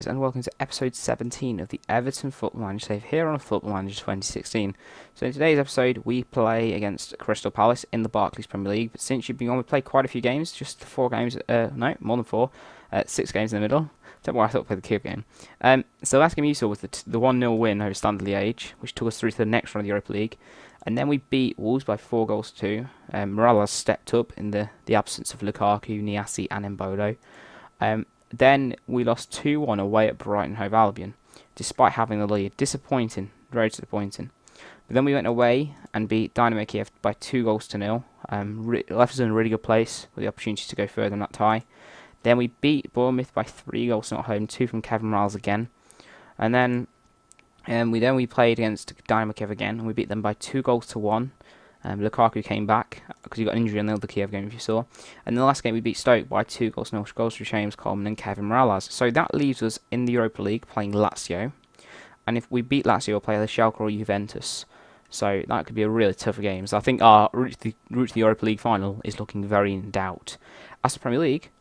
and welcome to episode 17 of the Everton Football Manager Save here on Football Manager 2016. So in today's episode we play against Crystal Palace in the Barclays Premier League, but since you've been on we played quite a few games, just 4 games, no, more than 4, 6 games in the middle. Don't worry, I thought we played the Kiev game. So the last game you saw was the 1-0 win over Standard Liège, which took us through to the next round of the Europa League. And then we beat Wolves by 4 goals to 2. Morales stepped up in the absence of Lukaku, Niassi and Embolo. Then we lost 2-1 away at Brighton Hove Albion, despite having the lead. Disappointing, very disappointing. But then we went away and beat Dynamo Kiev by 2 goals to 0. Left us in a really good place with the opportunity to go further in that tie. Then we beat Bournemouth by 3 goals to 0 at home, 2 from Kevin Morales again. And then we played against Dynamo Kiev again, and we beat them by 2 goals to 1. Lukaku came back because he got an injury in the other Kiev game, if you saw. And in the last game, we beat Stoke by 2 goals to 0, goals from James Coleman and Kevin Morales. So that leaves us in the Europa League playing Lazio. And if we beat Lazio, we'll play the Schalke or Juventus. So that could be a really tough game. So I think our route to the Europa League final is looking very in doubt. As for Premier League,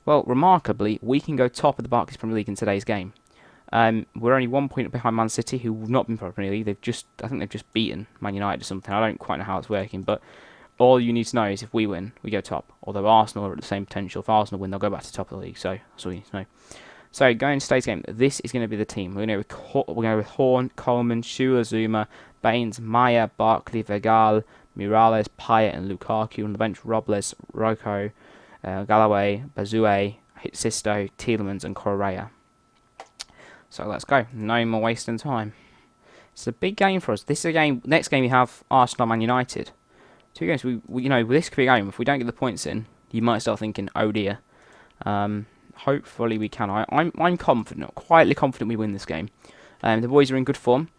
well, remarkably, we can go top of the Barclays Premier League in today's game. We're only 1 point behind Man City, who have not been Premier League. I think they've just beaten Man United or something. I don't quite know how it's working, but all you need to know is if we win, we go top. Although Arsenal are at the same potential. If Arsenal win, they'll go back to the top of the league. So that's all you need to know. So going to today's game, this is going to be the team. We're going to go with Horn, Coleman, Shula, Zuma, Baines, Maya, Barkley, Vergal, Morales, Payet, and Lukaku. On the bench, Robles, Rocco, Galloway, Bazue, Sisto, Tielemans, and Correa. So let's go. No more wasting time. It's a big game for us. This is a game. Next game we have Arsenal, Man United. 2 games. This could be a game. If we don't get the points in, you might start thinking, oh dear. Hopefully we can. I'm confident, quietly confident we win this game. The boys are in good form.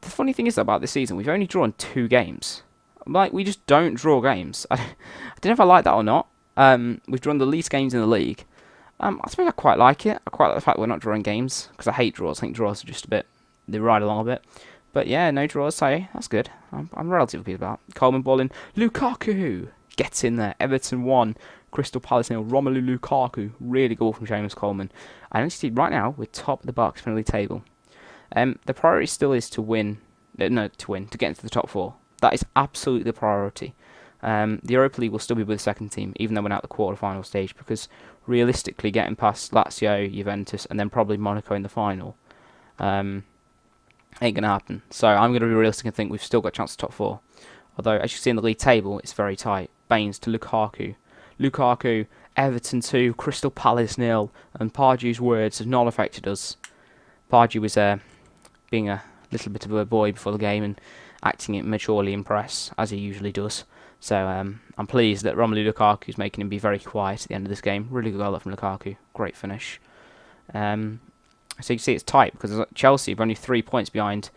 The funny thing is about this season, we've only drawn 2 games. We just don't draw games. I don't know if I like that or not. We've drawn the least games in the league. I suppose I quite like it. I quite like the fact we're not drawing games, because I hate draws. I think draws are just a bit, they ride along a bit. But yeah, no draws, so that's good. I'm relatively pleased about it. Coleman balling. Lukaku gets in there. Everton 1, Crystal Palace 0. Romelu Lukaku, really good from James Coleman. And you see, right now, we're top of the Barclays Premier League table. The priority still is to win, to get into the top 4. That is absolutely the priority. The Europa League will still be with the second team, even though we're not at the quarter-final stage, because realistically getting past Lazio, Juventus, and then probably Monaco in the final ain't going to happen. So I'm going to be realistic and think we've still got a chance to top 4. Although, as you see in the league table, it's very tight. Baines to Lukaku. Lukaku, Everton 2, Crystal Palace 0, and Pardew's words have not affected us. Pardew was being a little bit of a boy before the game and acting it maturely in press, as he usually does. So I'm pleased that Romelu Lukaku is making him be very quiet at the end of this game. Really good goal from Lukaku. Great finish. So you can see it's tight because Chelsea are only 3 points behind,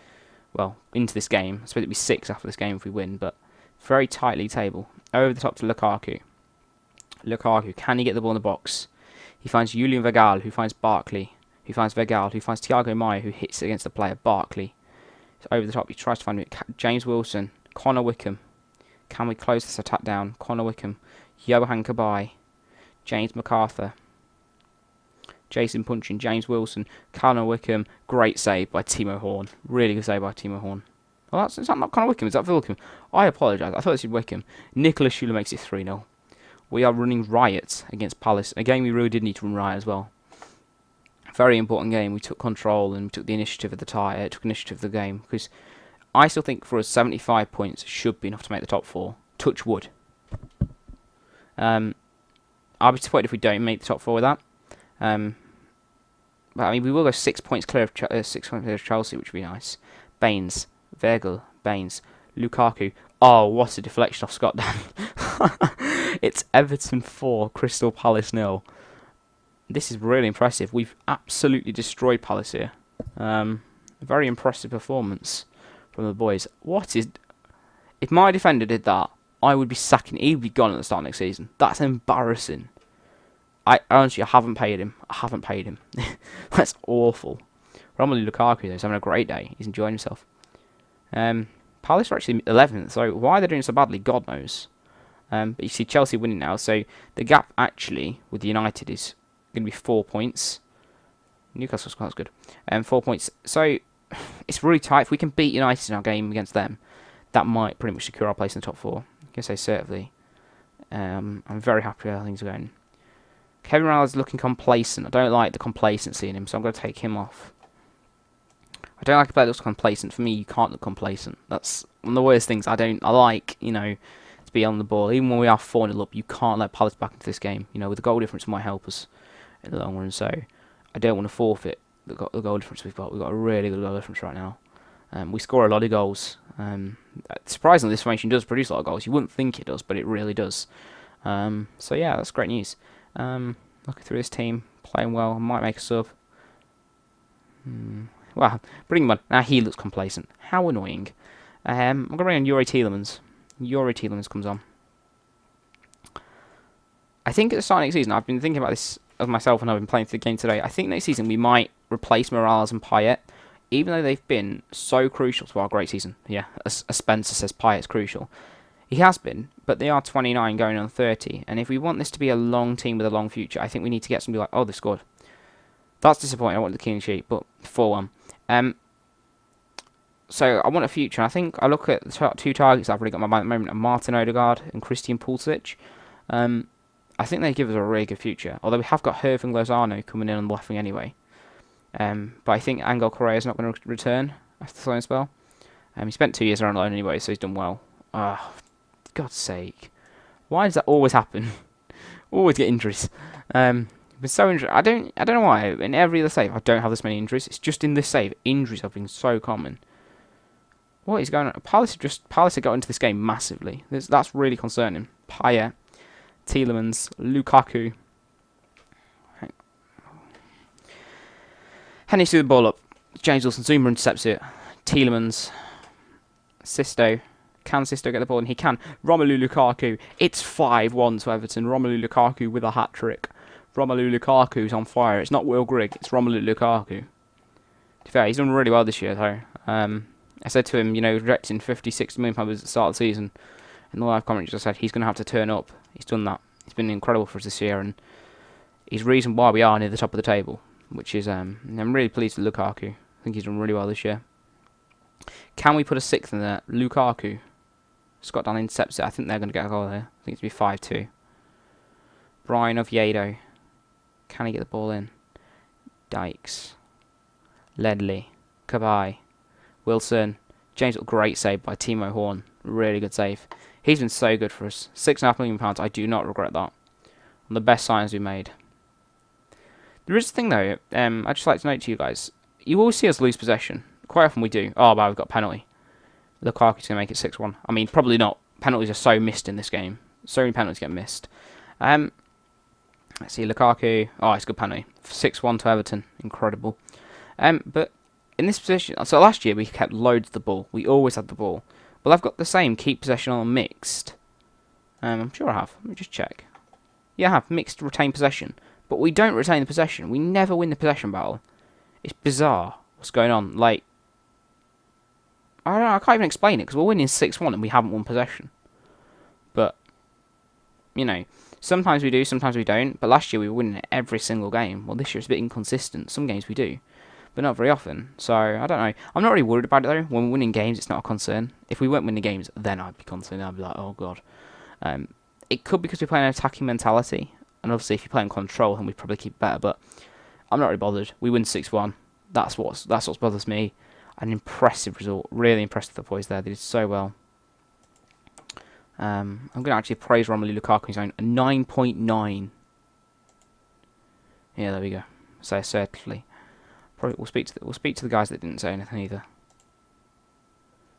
well, into this game. I suppose it'd be 6 after this game if we win, but very tightly table. Over the top to Lukaku. Lukaku, can he get the ball in the box? He finds Julian Vergal, who finds Barkley, who finds Vergal, who finds Thiago Maia, who hits against the player Barkley. So over the top, he tries to find James Wilson, Connor Wickham. Can we close this attack down? Connor Wickham, Johan Cabai, James MacArthur, Jason Punchin, James Wilson, Connor Wickham. Great save by Timo Horn. Really good save by Timo Horn. Well, is that not Connor Wickham? Is that Wickham? I apologise. I thought it was Wickham. Nicholas Schüller makes it 3-0. We are running riot against Palace. A game we really did need to run riot as well. Very important game. We took control and we took the initiative of the took initiative of the game, because I still think for us 75 points should be enough to make the top 4. Touch wood. I'll be disappointed if we don't make the top 4 with that. But I mean, we will go 6 points clear of Chelsea, which would be nice. Baines, Vergal, Baines, Lukaku. Oh, what a deflection off Scott Dan. It's Everton 4, Crystal Palace 0. This is really impressive. We've absolutely destroyed Palace here. A very impressive performance from the boys. If my defender did that, I would be sacking. He would be gone at the start of next season. That's embarrassing. I haven't paid him. That's awful. Romelu Lukaku though is having a great day. He's enjoying himself. Palace are actually 11th, so why they're doing so badly, God knows. But you see Chelsea winning now, so the gap actually with United is going to be 4 points. Newcastle's quite good. 4 points. So it's really tight. If we can beat United in our game against them, that might pretty much secure our place in the top 4. I can say certainly. I'm very happy with how things are going. Kevin Morales is looking complacent. I don't like the complacency in him, so I'm going to take him off. I don't like a player that looks complacent. For me, you can't look complacent. That's one of the worst things. I like, to be on the ball. Even when we are 4-0 up, you can't let Palace back into this game. With the goal difference, it might help us in the long run. So I don't want to forfeit the goal difference we've got. We've got a really good goal difference right now. We score a lot of goals. Surprisingly, this formation does produce a lot of goals. You wouldn't think it does, but it really does. So yeah, that's great news. Looking through this team, playing well. I might make a sub. Well, bring him on. Now he looks complacent. How annoying. I'm going to bring on Yuri Tielemans. Yuri Tielemans comes on. I think at the start of next season, I've been thinking about this of myself when I've been playing through the game today. I think next season we might replace Morales and Payet, even though they've been so crucial to our great season. Yeah, as Spencer says, Payet's crucial. He has been, but they are 29 going on 30. And if we want this to be a long team with a long future, I think we need to get somebody like, oh, they scored. That's disappointing. I wanted the clean sheet, but 4-1. So I want a future. I think I look at the 2 targets I've really got in my mind at the moment are Martin Odegaard and Christian Pulisic. I think they give us a really good future. Although we have got Hirving Lozano coming in on the left wing anyway. But I think Angel Correa is not going to return after the loan spell. He spent 2 years on loan anyway, so he's done well. God's sake. Why does that always happen? Always get injuries. It's so injured. I don't know why. In every other save, I don't have this many injuries. It's just in this save, injuries have been so common. What is going on? Palace have got into this game massively. That's really concerning. Payet, Tielemans, Lukaku. Henry's threw the ball up. James Wilson-Zuma intercepts it. Tielemans, Sisto. Can Sisto get the ball? And he can. Romelu Lukaku. It's 5-1 to Everton. Romelu Lukaku with a hat-trick. Romelu Lukaku's on fire. It's not Will Grigg. It's Romelu Lukaku. To be fair, he's done really well this year, though. I said to him, rejecting 50, 60 million pounds at the start of the season. In the live commentary, I said he's going to have to turn up. He's done that. He's been incredible for us this year, and he's the reason why we are near the top of the table. Which is, I'm really pleased with Lukaku. I think he's done really well this year. Can we put a 6th in there? Lukaku. Scott Dan intercepts it. I think they're going to get a goal there. I think it's going to be 5-2. Brian Oviedo. Can he get the ball in? Dykes. Ledley. Cabai. Wilson. James, great save by Timo Horn. Really good save. He's been so good for us. £6.5 million. I do not regret that. One of the best signs we made. There is a thing though. I'd just like to note to you guys. You always see us lose possession. Quite often we do. Oh, wow, we've got a penalty. Lukaku's going to make it 6-1. I mean, probably not. Penalties are so missed in this game. So many penalties get missed. Let's see, Lukaku. Oh, it's a good penalty. 6-1 to Everton. Incredible. But in this position, so last year we kept loads of the ball. We always had the ball. Well, I've got the same keep possession on mixed. I'm sure I have. Let me just check. Yeah, I have mixed retain possession. But we don't retain the possession. We never win the possession battle. It's bizarre what's going on. Like, I don't know, I can't even explain it because we're winning 6-1 and we haven't won possession. But, sometimes we do, sometimes we don't. But last year we were winning every single game. Well, this year it's a bit inconsistent. Some games we do, but not very often. So, I don't know. I'm not really worried about it though. When we're winning games, it's not a concern. If we weren't winning games, then I'd be concerned. I'd be like, oh god. It could be because we play an attacking mentality. And obviously, if you play in control, then we probably keep better. But I'm not really bothered. We win 6-1. That's what bothers me. An impressive result. Really impressed with the boys there. They did so well. I'm going to actually praise Romelu Lukaku. He's own a 9.9. Yeah, there we go. So certainly, probably we'll speak to the guys that didn't say anything either.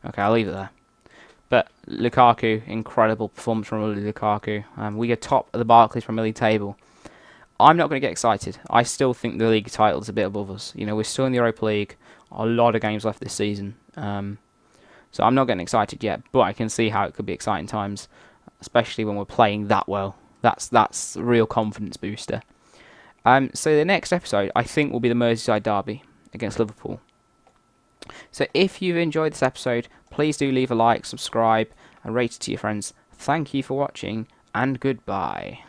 Okay, I'll leave it there. But Lukaku, incredible performance from Lukaku. We are top of the Barclays Premier League table. I'm not going to get excited. I still think the league title is a bit above us. We're still in the Europa League. A lot of games left this season. So I'm not getting excited yet, but I can see how it could be exciting times, especially when we're playing that well. That's a real confidence booster. So the next episode, I think, will be the Merseyside derby against Liverpool. So if you've enjoyed this episode, please do leave a like, subscribe, and rate it to your friends. Thank you for watching, and goodbye.